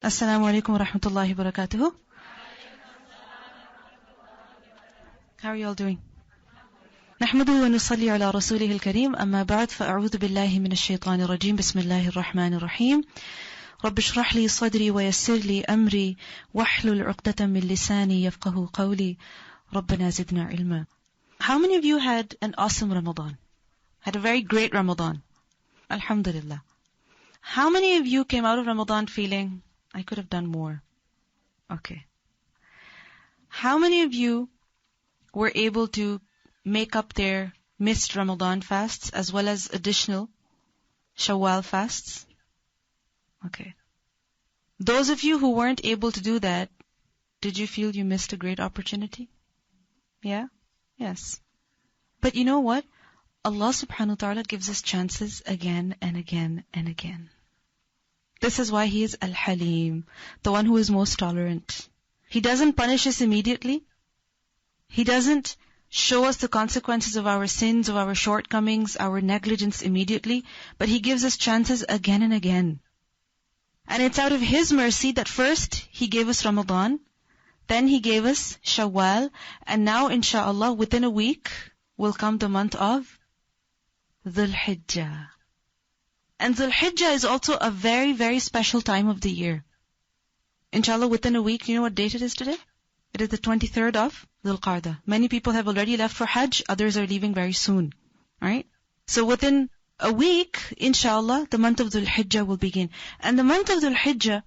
Assalamu alaikum wa rahmatullahi wa barakatuhu. How are you all doing? نحمده ونصلي على رسوله الكريم أما بعد فأعوذ بالله من الشيطان الرجيم بسم الله الرحمن الرحيم رب اشرح لي صدري ويسر لي أمري واحلل عقدة من لساني يفقه قولي ربنا زدنا علما. How many of you had an awesome Ramadan? Had a very great Ramadan? Alhamdulillah. How many of you came out of Ramadan feeling, I could have done more? Okay. How many of you were able to make up their missed Ramadan fasts as well as additional Shawwal fasts? Okay. Those of you who weren't able to do that, did you feel you missed a great opportunity? Yeah? Yes. But you know what? Allah subhanahu wa ta'ala gives us chances again and again and again. This is why He is Al-Halim, the one who is most tolerant. He doesn't punish us immediately. He doesn't show us the consequences of our sins, of our shortcomings, our negligence immediately, but He gives us chances again and again. And it's out of His mercy that first He gave us Ramadan, then He gave us Shawwal, and now inshallah within a week will come the month of Dhul Hijjah. And Dhul Hijjah is also a very, very special time of the year. Inshallah, within a week, you know what date it is today? It is the 23rd of Dhul Qa'dah. Many people have already left for Hajj, others are leaving very soon. Right? So within a week, inshallah, the month of Dhul Hijjah will begin. And the month of Dhul Hijjah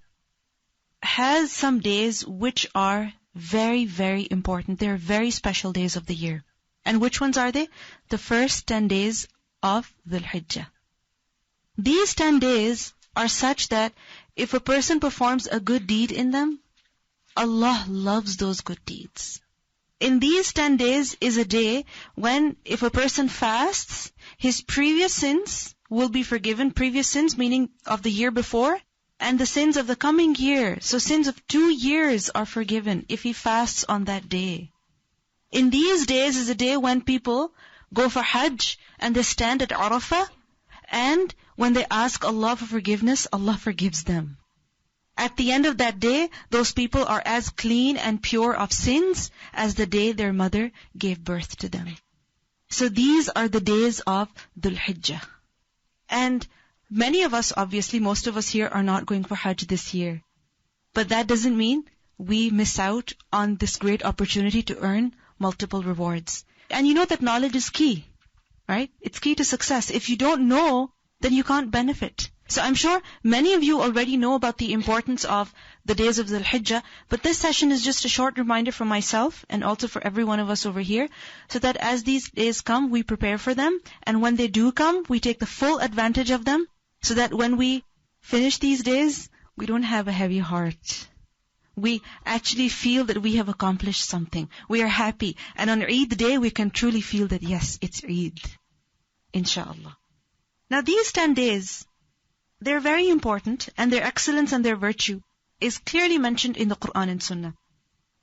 has some days which are very, very important. They are very special days of the year. And which ones are they? The first 10 days of Dhul Hijjah. These 10 days are such that if a person performs a good deed in them, Allah loves those good deeds. In these 10 days is a day when if a person fasts, his previous sins will be forgiven. Previous sins meaning of the year before, and the sins of the coming year. So sins of 2 years are forgiven if he fasts on that day. In these days is a day when people go for Hajj and they stand at Arafah, and when they ask Allah for forgiveness, Allah forgives them. At the end of that day, those people are as clean and pure of sins as the day their mother gave birth to them. So these are the days of Dhul Hijjah. And many of us, obviously, most of us here are not going for Hajj this year. But that doesn't mean we miss out on this great opportunity to earn multiple rewards. And you know that knowledge is key, right? It's key to success. If you don't know, then you can't benefit. So I'm sure many of you already know about the importance of the days of Dhul Hijjah, but this session is just a short reminder for myself and also for every one of us over here, so that as these days come, we prepare for them, and when they do come, we take the full advantage of them, so that when we finish these days, we don't have a heavy heart. We actually feel that we have accomplished something. We are happy. And on Eid day, we can truly feel that yes, it's Eid. Inshallah. Now these 10 days, they're very important, and their excellence and their virtue is clearly mentioned in the Quran and Sunnah.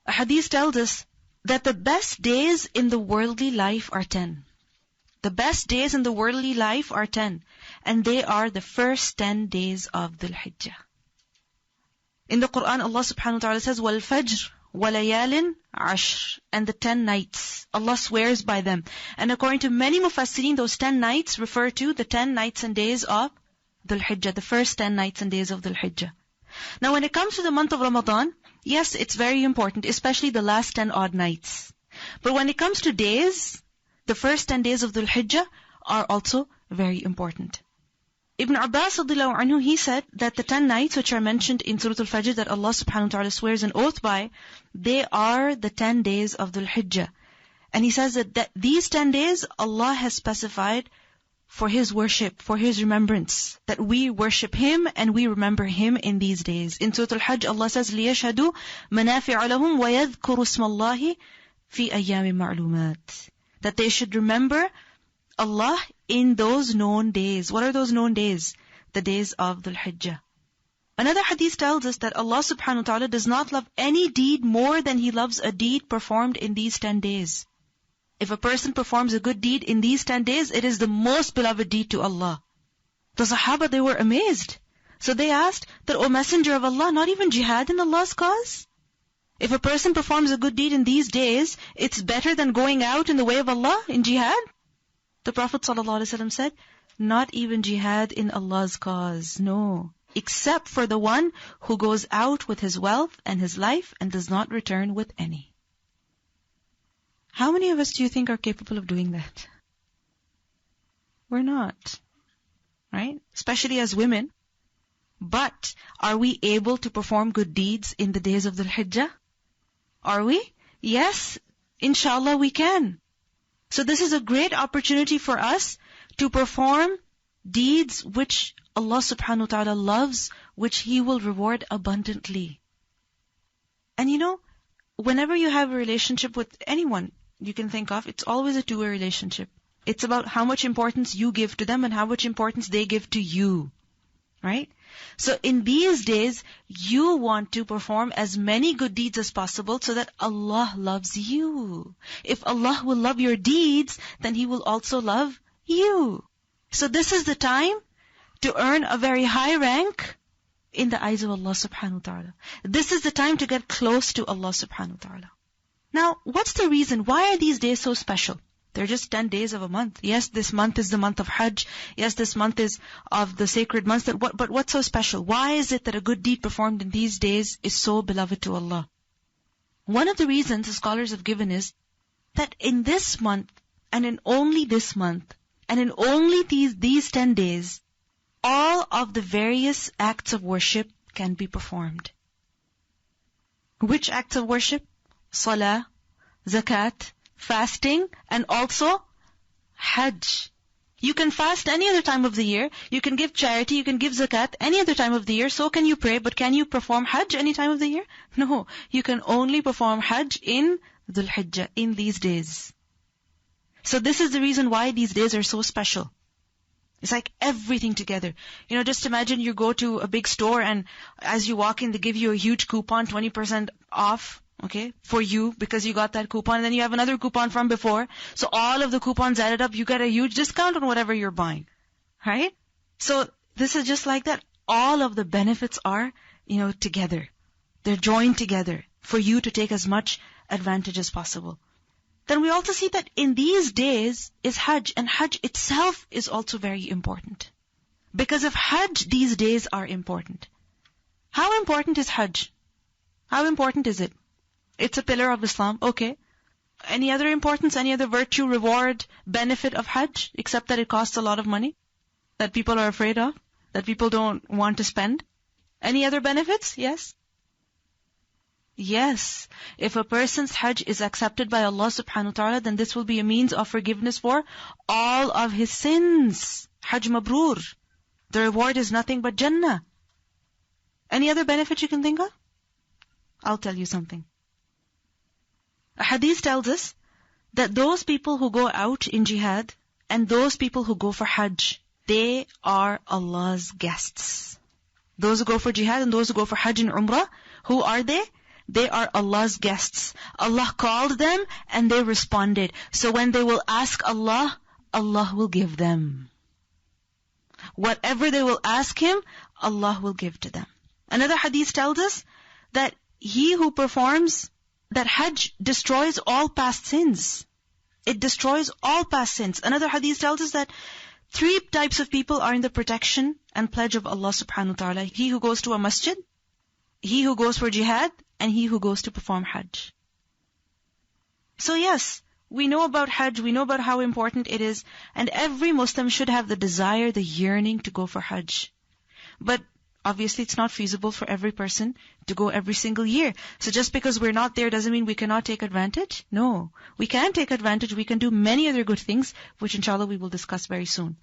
A hadith tells us that the best days in the worldly life are 10. The best days in the worldly life are 10. And they are the first 10 days of Dhul Hijjah. In the Quran, Allah subhanahu wa ta'ala says, وَالْفَجْرِ وَلَيَالٍ عَشْرٍ, and the 10 nights. Allah swears by them. And according to many mufassirin, those 10 nights refer to the 10 nights and days of Dhul Hijjah, the first 10 nights and days of Dhul Hijjah. Now when it comes to the month of Ramadan, yes, it's very important, especially the last 10 odd nights. But when it comes to days, the first 10 days of Dhul Hijjah are also very important. Ibn Abbas radhiyallahu anhu, he said that the 10 nights which are mentioned in Surah Al-Fajr that Allah subhanahu wa ta'ala swears an oath by, they are the 10 days of Dhul Hijjah. And he says that these 10 days Allah has specified for His worship, for His remembrance, that we worship Him and we remember Him in these days. In Surah Al-Hajj, Allah says, لِيَشْهَدُوا مَنَافِعَ لَهُمْ وَيَذْكُرُوا اسْمَ اللَّهِ فِي أَيَّامٍ مَعْلُومَاتٍ, that they should remember Allah in those known days. What are those known days? The days of Dhul Hijjah. Another hadith tells us that Allah subhanahu wa ta'ala does not love any deed more than He loves a deed performed in these 10 days. If a person performs a good deed in these 10 days, it is the most beloved deed to Allah. The Sahaba, they were amazed. So they asked that, O Messenger of Allah, not even jihad in Allah's cause? If a person performs a good deed in these days, it's better than going out in the way of Allah in jihad? The Prophet ﷺ said, not even jihad in Allah's cause, no, except for the one who goes out with his wealth and his life and does not return with any. How many of us do you think are capable of doing that? We're not, right? Especially as women. But are we able to perform good deeds in the days of the Hijjah? Are we? Yes, inshallah we can. So this is a great opportunity for us to perform deeds which Allah subhanahu wa ta'ala loves, which He will reward abundantly. And whenever you have a relationship with anyone you can think of, it's always a two-way relationship. It's about how much importance you give to them and how much importance they give to you. Right? So in these days, you want to perform as many good deeds as possible so that Allah loves you. If Allah will love your deeds, then He will also love you. So this is the time to earn a very high rank in the eyes of Allah subhanahu wa ta'ala. This is the time to get close to Allah subhanahu wa ta'ala. Now, what's the reason? Why are these days so special? They're just 10 days of a month. Yes, this month is the month of Hajj. Yes, this month is of the sacred months. But what's so special? Why is it that a good deed performed in these days is so beloved to Allah? One of the reasons the scholars have given is that in this month, and in only this month, and in only these 10 days, all of the various acts of worship can be performed. Which acts of worship? Salah, zakat, fasting, and also Hajj. You can fast any other time of the year. You can give charity, you can give zakat any other time of the year. So can you pray, but can you perform Hajj any time of the year? No. You can only perform Hajj in Dhul Hijjah, in these days. So this is the reason why these days are so special. It's like everything together. Just imagine you go to a big store and as you walk in, they give you a huge coupon, 20% off. Okay, for you, because you got that coupon, and then you have another coupon from before. So all of the coupons added up, you get a huge discount on whatever you're buying. Right? So this is just like that. All of the benefits are, together. They're joined together for you to take as much advantage as possible. Then we also see that in these days is Hajj, and Hajj itself is also very important. Because of Hajj, these days are important. How important is Hajj? How important is it? It's a pillar of Islam. Okay. Any other importance, any other virtue, reward, benefit of Hajj, except that it costs a lot of money, that people are afraid of, that people don't want to spend? Any other benefits? Yes? Yes. If a person's Hajj is accepted by Allah subhanahu wa ta'ala, then this will be a means of forgiveness for all of his sins. Hajj mabrur. The reward is nothing but Jannah. Any other benefit you can think of? I'll tell you something. A hadith tells us that those people who go out in jihad and those people who go for Hajj, they are Allah's guests. Those who go for jihad and those who go for Hajj and Umrah, who are they? They are Allah's guests. Allah called them and they responded. So when they will ask Allah, Allah will give them. Whatever they will ask Him, Allah will give to them. Another hadith tells us that he who performs that Hajj destroys all past sins. It destroys all past sins. Another hadith tells us that 3 types of people are in the protection and pledge of Allah subhanahu wa ta'ala. He who goes to a masjid, he who goes for jihad, and he who goes to perform Hajj. So yes, we know about Hajj, we know about how important it is, and every Muslim should have the desire, the yearning to go for Hajj. But obviously, it's not feasible for every person to go every single year. So just because we're not there doesn't mean we cannot take advantage. No, we can take advantage. We can do many other good things, which inshallah we will discuss very soon.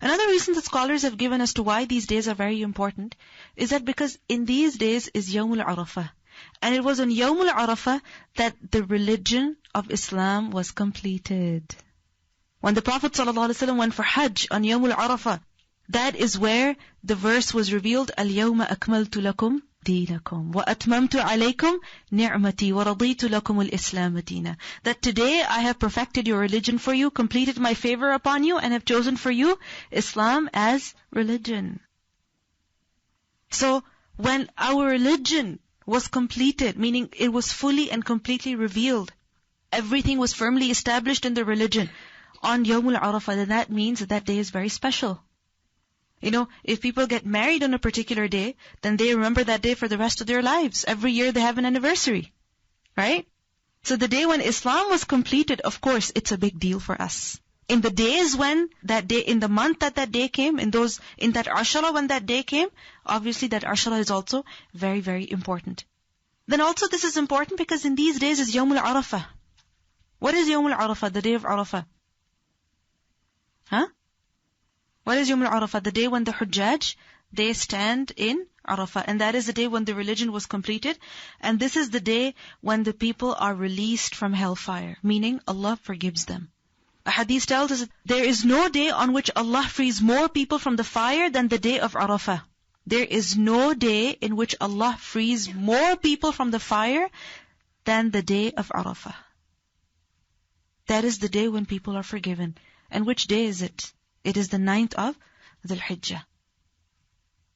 Another reason that scholars have given as to why these days are very important is that because in these days is Yawmul Arafah. And it was on Yawmul Arafah that the religion of Islam was completed. When the Prophet ﷺ went for Hajj on Yawmul Arafah, that is where the verse was revealed, Al-Yawma akmaltu lakum deenakum wa atmamtu alaykum ni'mati wa raditu lakum al-Islam deena. That today I have perfected your religion for you, completed my favor upon you, and have chosen for you Islam as religion. So when our religion was completed, meaning it was fully and completely revealed, everything was firmly established in the religion on Yawmul Arafah, then that means that day is very special. You know, if people get married on a particular day, then they remember that day for the rest of their lives. Every year they have an anniversary. Right? So the day when Islam was completed, of course, it's a big deal for us. In the days when that day, in the month that day came, in that Ashara when that day came, obviously that Ashara is also very, very important. Then also this is important because in these days is Yawmul Arafah. What is Yawmul Arafah, the day of Arafah? Huh? What is Yawmul Arafah? The day when the Hujjaj, they stand in Arafah. And that is the day when the religion was completed. And this is the day when the people are released from hellfire. Meaning, Allah forgives them. A hadith tells us, there is no day on which Allah frees more people from the fire than the day of Arafah. There is no day in which Allah frees more people from the fire than the day of Arafah. That is the day when people are forgiven. And which day is it? It is the 9th of Dhul Hijjah.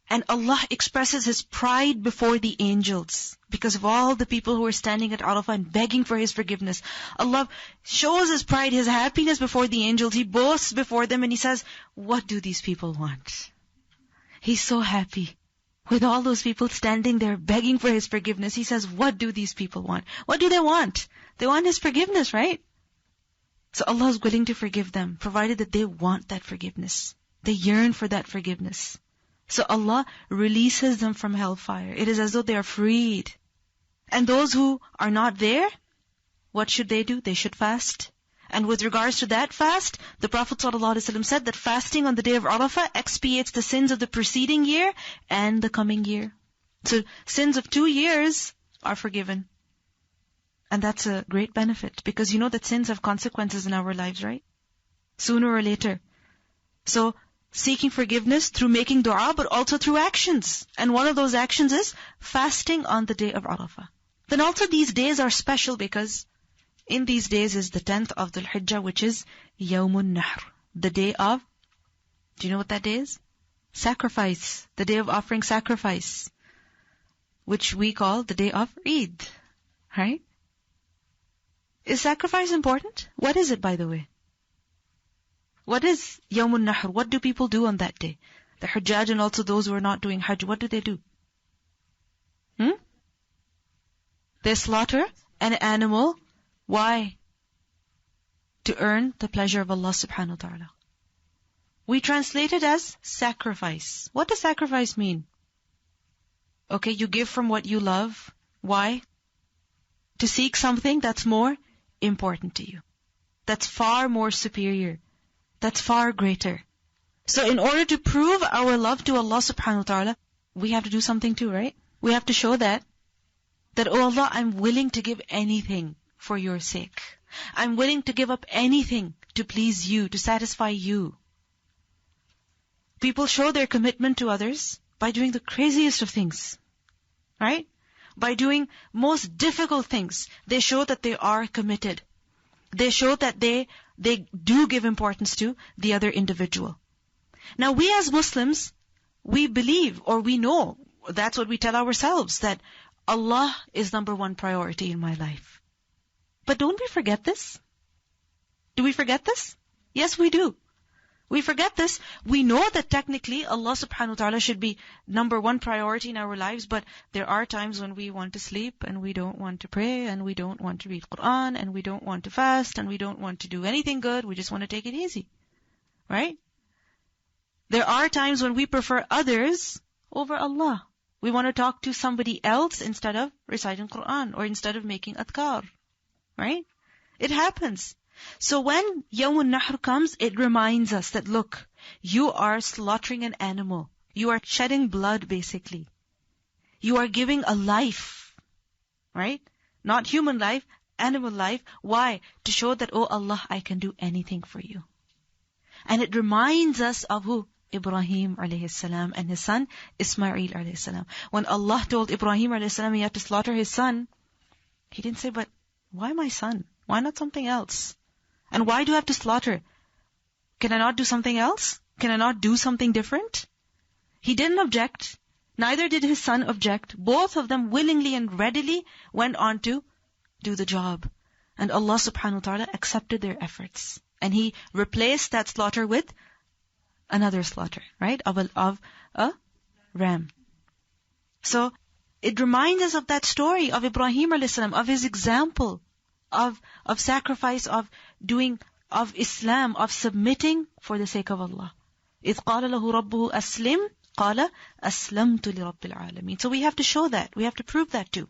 And Allah expresses His pride before the angels because of all the people who are standing at Arafah and begging for His forgiveness. Allah shows His pride, His happiness before the angels. He boasts before them and He says, what do these people want? He's so happy with all those people standing there begging for His forgiveness. He says, what do these people want? What do they want? They want His forgiveness, right? So Allah is willing to forgive them, provided that they want that forgiveness. They yearn for that forgiveness. So Allah releases them from hellfire. It is as though they are freed. And those who are not there, what should they do? They should fast. And with regards to that fast, the Prophet ﷺ said that fasting on the day of Arafah expiates the sins of the preceding year and the coming year. So sins of 2 years are forgiven. And that's a great benefit because you know that sins have consequences in our lives, right? Sooner or later. So seeking forgiveness through making dua, but also through actions. And one of those actions is fasting on the day of Arafah. Then also these days are special because in these days is the 10th of Dhul Hijjah, which is Yawmun Nahr. The day of, do you know what that day is? Sacrifice. The day of offering sacrifice. Which we call the day of Eid. Right? Is sacrifice important? What is it, by the way? What is Yawmun Nahr? What do people do on that day? The Hujjaj and also those who are not doing Hajj, what do they do? They slaughter an animal. Why? To earn the pleasure of Allah subhanahu wa ta'ala. We translate it as sacrifice. What does sacrifice mean? Okay, you give from what you love. Why? To seek something that's more important to you. That's far more superior. That's far greater. So in order to prove our love to Allah subhanahu wa ta'ala, we have to do something too, right? We have to show that, oh Allah, I'm willing to give anything for your sake. I'm willing to give up anything to please you, to satisfy you. People show their commitment to others by doing the craziest of things, right? By doing most difficult things. They show that they are committed. They show that they do give importance to the other individual. Now we as Muslims, we believe or we know, that's what we tell ourselves, that Allah is number one priority in my life. But don't we forget this? Do we forget this? Yes, we do. We forget this. We know that technically Allah subhanahu wa ta'ala should be number one priority in our lives, but there are times when we want to sleep and we don't want to pray and we don't want to read Quran and we don't want to fast and we don't want to do anything good. We just want to take it easy. Right? There are times when we prefer others over Allah. We want to talk to somebody else instead of reciting Quran or instead of making adhkar. Right? It happens. So when Yawmun Nahr comes, it reminds us that look, you are slaughtering an animal. You are shedding blood basically. You are giving a life. Right? Not human life, animal life. Why? To show that, oh Allah, I can do anything for you. And it reminds us of who? Ibrahim alayhi salam and his son Ismail alayhi salam. When Allah told Ibrahim alayhi salam he had to slaughter his son, he didn't say, but why my son? Why not something else? And why do I have to slaughter? Can I not do something else? Can I not do something different? He didn't object. Neither did his son object. Both of them willingly and readily went on to do the job. And Allah subhanahu wa ta'ala accepted their efforts. And He replaced that slaughter with another slaughter, right? Of a ram. So, it reminds us of that story of Ibrahim alayhi salam, of his example of sacrifice, of doing, of Islam, of submitting for the sake of Allah. إِذْ قَالَ لَهُ رَبُّهُ أَسْلِمْ قَالَ أَسْلَمْتُ لِرَبِّ الْعَالَمِينَ. So we have to show that. We have to prove that too.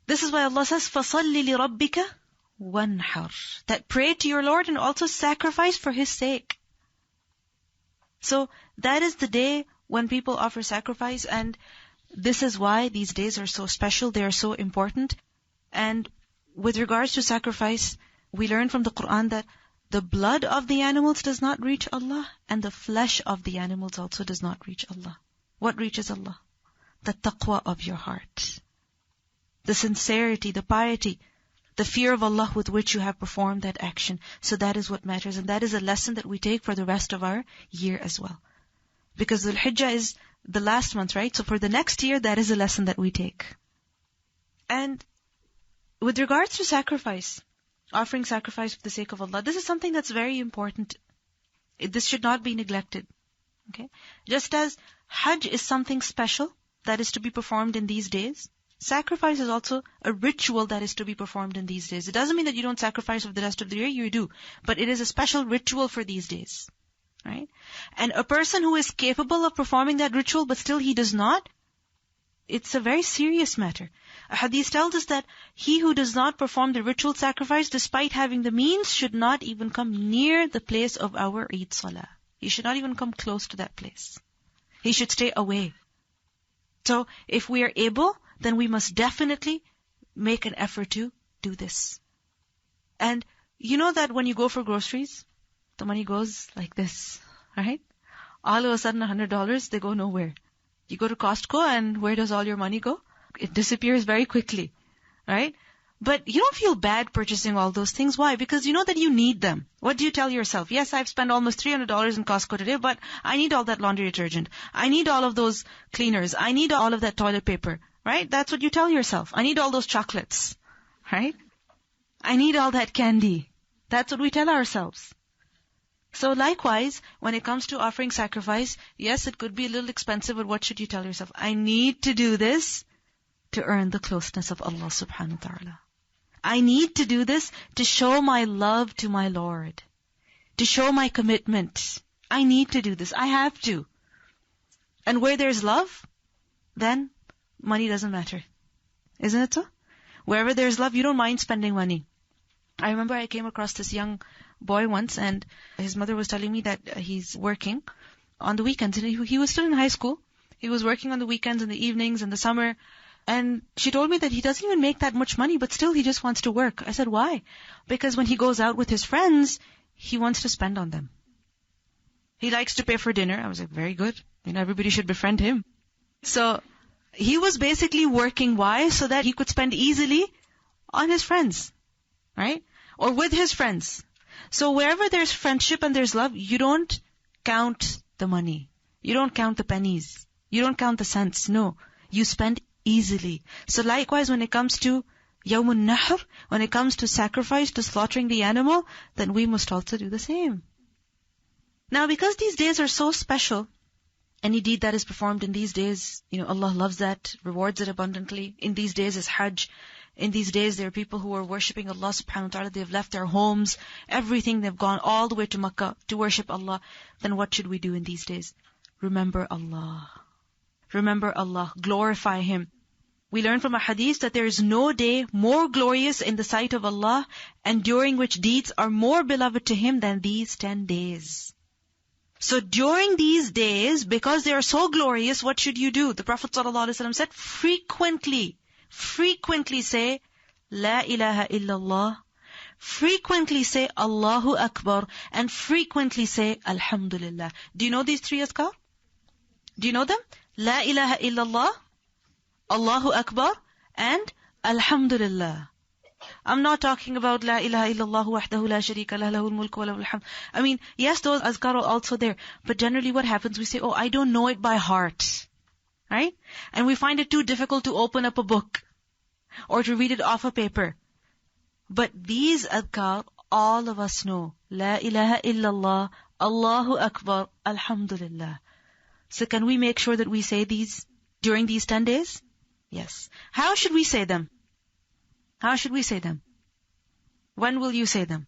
This is why Allah says, فَصَلِّ لِرَبِّكَ وَانْحَرْ. That pray to your Lord and also sacrifice for His sake. So that is the day when people offer sacrifice, and this is why these days are so special, they are so important. And with regards to sacrifice, we learn from the Quran that the blood of the animals does not reach Allah, and the flesh of the animals also does not reach Allah. What reaches Allah? The taqwa of your heart. The sincerity, the piety, the fear of Allah with which you have performed that action. So that is what matters, and that is a lesson that we take for the rest of our year as well. Because Hijjah is the last month, right? So for the next year, that is a lesson that we take. And with regards to sacrifice, offering sacrifice for the sake of Allah, this is something that's very important. This should not be neglected. Okay? Just as Hajj is something special that is to be performed in these days, sacrifice is also a ritual that is to be performed in these days. It doesn't mean that you don't sacrifice for the rest of the year, you do. But it is a special ritual for these days. Right? And a person who is capable of performing that ritual, but still he does not, it's a very serious matter. A hadith tells us that he who does not perform the ritual sacrifice, despite having the means, should not even come near the place of our Eid Salah. He should not even come close to that place. He should stay away. So, if we are able, then we must definitely make an effort to do this. And you know that when you go for groceries, the money goes like this, right? All of a sudden $100, they go nowhere. You go to Costco and where does all your money go? It disappears very quickly, right? But you don't feel bad purchasing all those things. Why? Because you know that you need them. What do you tell yourself? Yes, I've spent almost $300 in Costco today, but I need all that laundry detergent. I need all of those cleaners. I need all of that toilet paper, right? That's what you tell yourself. I need all those chocolates, right? I need all that candy. That's what we tell ourselves. So likewise, when it comes to offering sacrifice, yes, it could be a little expensive, but what should you tell yourself? I need to do this to earn the closeness of Allah subhanahu wa ta'ala. I need to do this to show my love to my Lord, to show my commitment. I need to do this. I have to. And where there's love, then money doesn't matter. Isn't it so? Wherever there's love, you don't mind spending money. I remember I came across this young boy once, and his mother was telling me that he's working on the weekends. And he was still in high school. He was working on the weekends and the evenings and the summer. And she told me that he doesn't even make that much money, but still he just wants to work. I said, why? Because when he goes out with his friends, he wants to spend on them. He likes to pay for dinner. I was like, very good. Everybody should befriend him. So he was basically working. Why? So that he could spend easily on his friends, right? Or with his friends. So wherever there's friendship and there's love, you don't count the money. You don't count the pennies. You don't count the cents. No. You spend easily. So likewise, when it comes to Yawmun Nahr, when it comes to sacrifice, to slaughtering the animal, then we must also do the same. Now, because these days are so special, any deed that is performed in these days, Allah loves that, rewards it abundantly. In these days is Hajj. In these days, there are people who are worshipping Allah subhanahu wa ta'ala. They've left their homes, everything. They've gone all the way to Makkah to worship Allah. Then what should we do in these days? Remember Allah. Remember Allah. Glorify Him. We learn from a hadith that there is no day more glorious in the sight of Allah and during which deeds are more beloved to Him than these 10 days. So during these days, because they are so glorious, what should you do? The Prophet ﷺ said, frequently say, La ilaha illallah, frequently say Allahu Akbar, and frequently say Alhamdulillah. Do you know these 3 azkar? Do you know them? La ilaha illallah, Allahu Akbar, and Alhamdulillah. I'm not talking about La ilaha illallah wahdahu la sharika lah lahul mulku wa lahul hamd. I mean, yes, those azkar are also there. But generally what happens, we say, I don't know it by heart. right? And we find it too difficult to open up a book or to read it off a paper. But these adhkar, all of us know. La ilaha illallah, Allahu Akbar, Alhamdulillah. So can we make sure that we say these during these 10 days? Yes. How should we say them? How should we say them? When will you say them?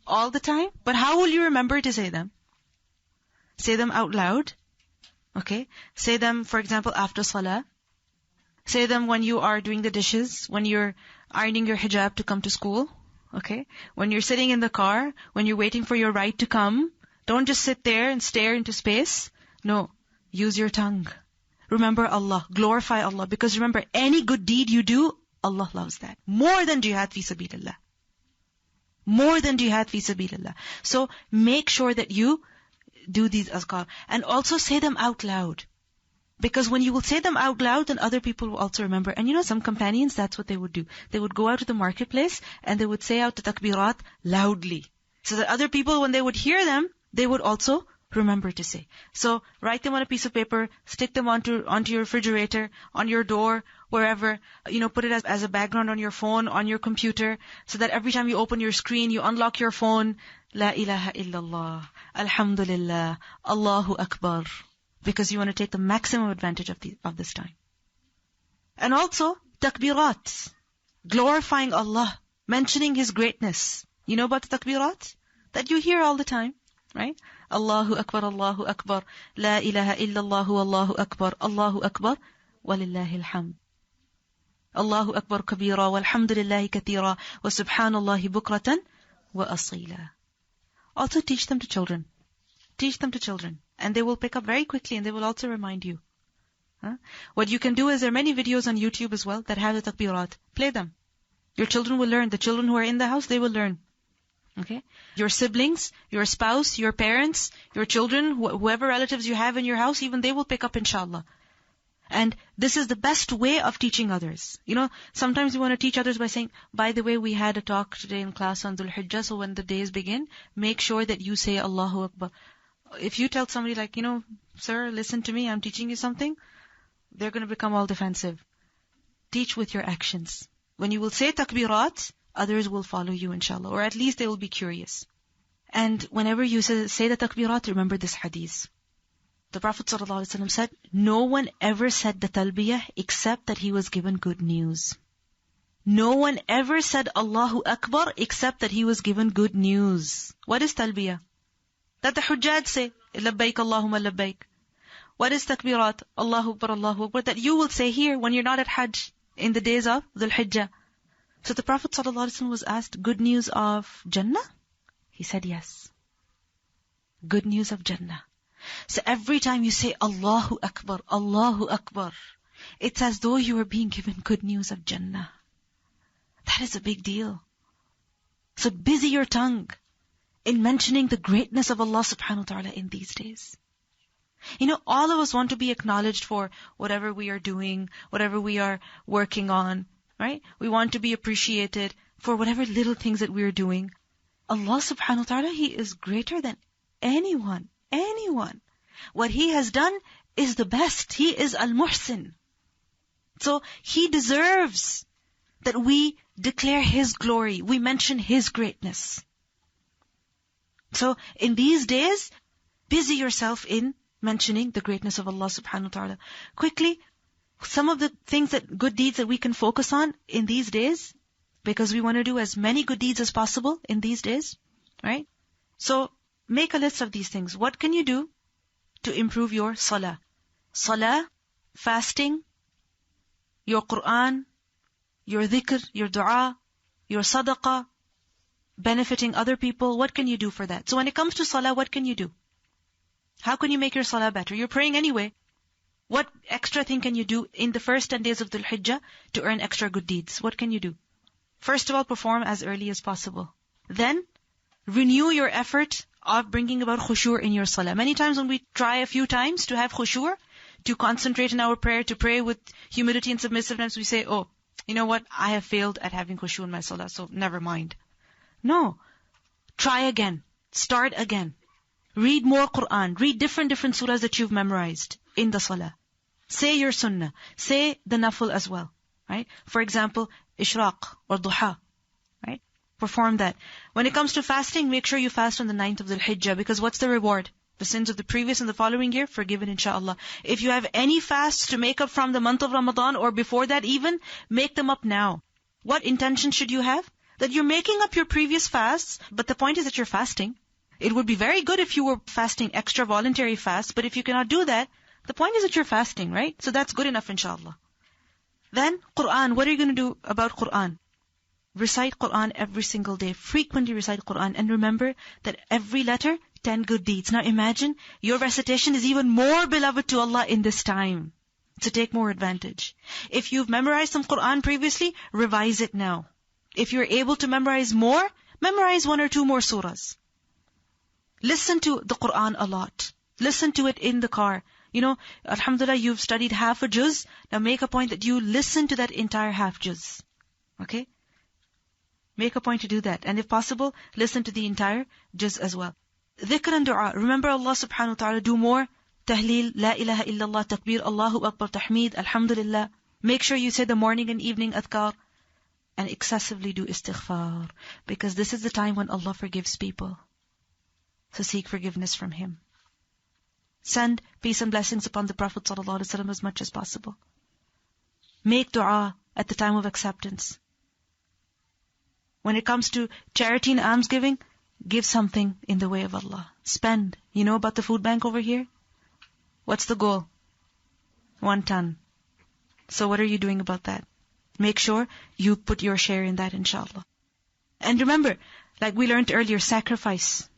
All the time? But how will you remember to say them? Say them out loud. Okay. Say them, for example, after salah. Say them when you are doing the dishes, when you're ironing your hijab to come to school. Okay. When you're sitting in the car, when you're waiting for your ride to come. Don't just sit there and stare into space. No. Use your tongue. Remember Allah. Glorify Allah. Because remember, any good deed you do, Allah loves that. More than jihad fi sabilillah. More than jihad fi sabilillah. So make sure that you do these azkar. And also say them out loud. Because when you will say them out loud, then other people will also remember. And you know, some companions, that's what they would do. They would go out to the marketplace and they would say out the takbirat loudly. So that other people, when they would hear them, they would also remember to say. So write them on a piece of paper, stick them onto your refrigerator, on your door, wherever. You know, put it as a background on your phone, on your computer, so that every time you open your screen, you unlock your phone. La ilaha illallah, Alhamdulillah, Allahu Akbar. Because you want to take the maximum advantage of this time. And also, takbirat. Glorifying Allah. Mentioning His greatness. You know about the takbirat? That you hear all the time. Right? Allahu Akbar, Allahu Akbar. La ilaha illallah, Allahu Akbar, Allahu Akbar. Walillahi alhamd. Allahu Akbar kabira, walhamdulillahi kathira, wa subhanallahi bukratan, wa asila. Also teach them to children. Teach them to children. And they will pick up very quickly and they will also remind you. What you can do is there are many videos on YouTube as well that have the takbirat. Play them. Your children will learn. The children who are in the house, they will learn. Okay? Your siblings, your spouse, your parents, your children, whoever relatives you have in your house, even they will pick up inshallah. And this is the best way of teaching others. You know, sometimes you want to teach others by saying, by the way, we had a talk today in class on Dhul Hijjah, so when the days begin, make sure that you say Allahu Akbar. If you tell somebody like, you know, sir, listen to me, I'm teaching you something, they're going to become all defensive. Teach with your actions. When you will say takbirat, others will follow you inshallah, or at least they will be curious. And whenever you say the takbirat, remember this hadith. The Prophet ﷺ said, no one ever said the talbiyah except that he was given good news. No one ever said Allahu Akbar except that he was given good news. What is talbiyah? That the hujjaj say, labbaik Allahumma labbaik. What is takbirat? Allahu Akbar, Allahu Akbar. That you will say here when you're not at Hajj, in the days of Dhul Hijjah. So the Prophet ﷺ was asked, good news of Jannah? He said yes. Good news of Jannah. So every time you say Allahu Akbar, it's as though you are being given good news of Jannah. That is a big deal. So busy your tongue in mentioning the greatness of Allah subhanahu wa ta'ala in these days. You know, all of us want to be acknowledged for whatever we are doing, whatever we are working on, right? We want to be appreciated for whatever little things that we are doing. Allah subhanahu wa ta'ala, He is greater than anyone. What He has done is the best. He is Al-Muhsin. So He deserves that we declare His glory. We mention His greatness. So in these days, busy yourself in mentioning the greatness of Allah subhanahu wa ta'ala. Quickly, some of the things good deeds that we can focus on in these days, because we want to do as many good deeds as possible in these days, right? So make a list of these things. What can you do to improve your salah? Salah, fasting, your Quran, your dhikr, your dua, your sadaqah, benefiting other people. What can you do for that? So when it comes to salah, what can you do? How can you make your salah better? You're praying anyway. What extra thing can you do in the first 10 days of Dhul Hijjah to earn extra good deeds? What can you do? First of all, perform as early as possible. Then, renew your effort of bringing about khushu' in your salah. Many times when we try a few times to have khushu', to concentrate in our prayer, to pray with humility and submissiveness, we say, oh, you know what? I have failed at having khushu' in my salah, so never mind. No. Try again. Start again. Read more Quran. Read different surahs that you've memorized in the salah. Say your sunnah. Say the nafil as well. Right? For example, ishraq or duha. Right? Perform that. When it comes to fasting, make sure you fast on the 9th of the Hijjah, because what's the reward? The sins of the previous and the following year, forgiven inshaAllah. If you have any fasts to make up from the month of Ramadan or before that even, make them up now. What intention should you have? That you're making up your previous fasts, but the point is that you're fasting. It would be very good if you were fasting extra voluntary fasts, but if you cannot do that, the point is that you're fasting, right? So that's good enough inshaAllah. Then, Quran. What are you going to do about Quran? Recite Quran every single day. Frequently recite Quran. And remember that every letter, 10 good deeds. Now imagine, your recitation is even more beloved to Allah in this time. So take more advantage. If you've memorized some Quran previously, revise it now. If you're able to memorize more, memorize 1 or 2 more surahs. Listen to the Quran a lot. Listen to it in the car. Alhamdulillah, you've studied half a juz. Now make a point that you listen to that entire half juz. Okay? Make a point to do that. And if possible, listen to the entire juz as well. Dhikr and dua. Remember Allah subhanahu wa ta'ala. Do more tahleel, la ilaha illallah, takbir, Allahu akbar, tahmeed, alhamdulillah. Make sure you say the morning and evening adhkar. And excessively do istighfar. Because this is the time when Allah forgives people. So seek forgiveness from Him. Send peace and blessings upon the Prophet ﷺ as much as possible. Make dua at the time of acceptance. When it comes to charity and almsgiving, give something in the way of Allah. Spend. You know about the food bank over here? What's the goal? 1 ton. So what are you doing about that? Make sure you put your share in that, inshallah. And remember, like we learned earlier, sacrifice.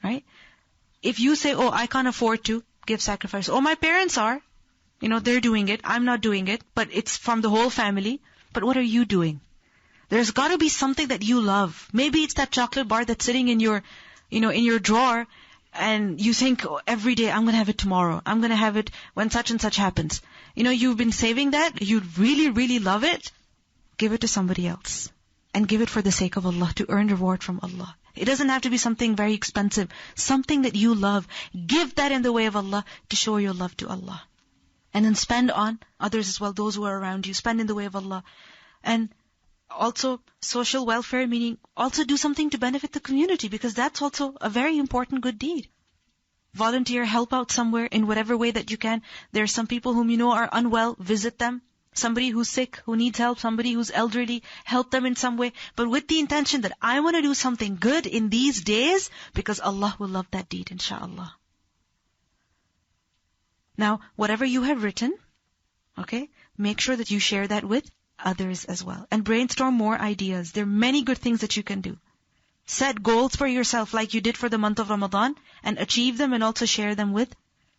Right? If you say, oh, I can't afford to give sacrifice. Oh, my parents are. They're doing it. I'm not doing it. But it's from the whole family. But what are you doing? There's got to be something that you love. Maybe it's that chocolate bar that's sitting in your, in your drawer, and you think, oh, every day I'm going to have it tomorrow. I'm going to have it when such and such happens. You've been saving that. You really, really love it. Give it to somebody else. And give it for the sake of Allah, to earn reward from Allah. It doesn't have to be something very expensive. Something that you love. Give that in the way of Allah to show your love to Allah. And then spend on others as well, those who are around you. Spend in the way of Allah. And also social welfare, meaning also do something to benefit the community, because that's also a very important good deed. Volunteer, help out somewhere in whatever way that you can. There are some people whom are unwell, visit them. Somebody who's sick, who needs help, somebody who's elderly, help them in some way. But with the intention that I want to do something good in these days, because Allah will love that deed, inshaAllah. Now, whatever you have written, okay, make sure that you share that with others as well. And brainstorm more ideas. There are many good things that you can do. Set goals for yourself like you did for the month of Ramadan, and achieve them and also share them with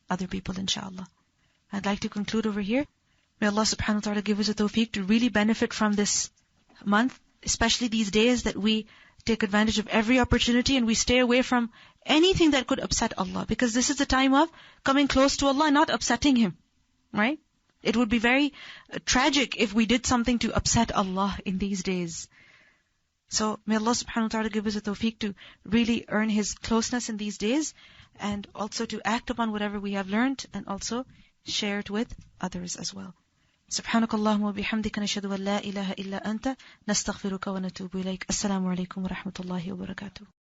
other people, inshaAllah. I'd like to conclude over here. May Allah subhanahu wa ta'ala give us a tawfiq to really benefit from this month, especially these days, that we take advantage of every opportunity and we stay away from anything that could upset Allah. Because this is the time of coming close to Allah, not upsetting Him. Right? It would be very tragic if we did something to upset Allah in these days. So may Allah subhanahu wa ta'ala give us a tawfiq to really earn His closeness in these days, and also to act upon whatever we have learned, and also share it with others as well. سبحانك اللهم وبحمدك نشهد أن لا إله إلا أنت نستغفرك ونتوب إليك. السلام عليكم ورحمة الله وبركاته.